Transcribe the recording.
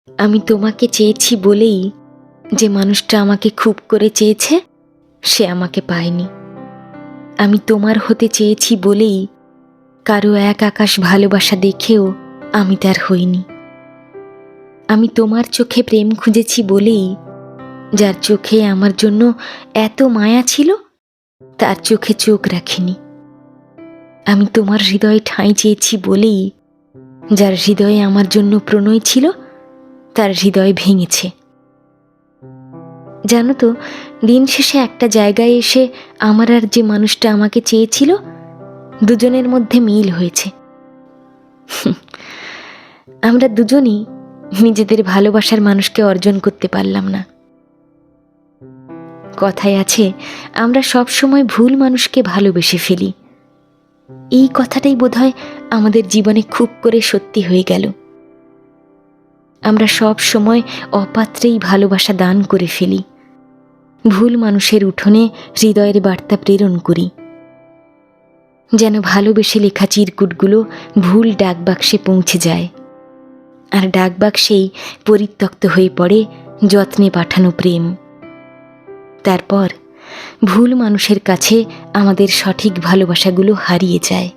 আমি তোমাকে চেয়েছি বলেই যে মানুষটা আমাকে খুব করে চেয়েছে সে আমাকে পায়নি। আমি তোমার হতে চেয়েছি বলেই কারো এক আকাশ ভালোবাসা দেখেও আমি তার হইনি। আমি তোমার চোখে প্রেম খুঁজেছি বলেই যার চোখে আমার জন্য এত মায়া ছিল তার চোখে চোখ রাখিনি। আমি তোমার হৃদয়ে ঠাঁই চেয়েছি বলেই যার হৃদয়ে আমার জন্য প্রণয় ছিল তার হৃদয় ভেঙেছে। জানো তো, দিন শেষে একটা জায়গায় এসে আমার আর যে মানুষটা আমাকে চেয়েছিল দুজনের মধ্যে মিল হয়েছে। আমরা দুজনই নিজেদের ভালোবাসার মানুষকে অর্জন করতে পারলাম না। কথায় আছে, আমরা সব সময় ভুল মানুষকে ভালোবেসে ফেলি। এই কথাটাই বোধহয় আমাদের জীবনে খুব করে সত্যি হয়ে গেল। আমরা সব সময় অপাত্রেই ভালোবাসা দান করে ফেলি, ভুল মানুষের উঠোনে হৃদয়ের বার্তা প্রেরণ করি, যেন ভালোবেসে লেখা চিরকুটগুলো ভুল ডাকবাক্সে পৌঁছে যায়, আর ডাকবাক্সেই পরিত্যক্ত হয়ে পড়ে যত্নে পাঠানো প্রেম। তারপর ভুল মানুষের কাছে আমাদের সঠিক ভালোবাসাগুলো হারিয়ে যায়।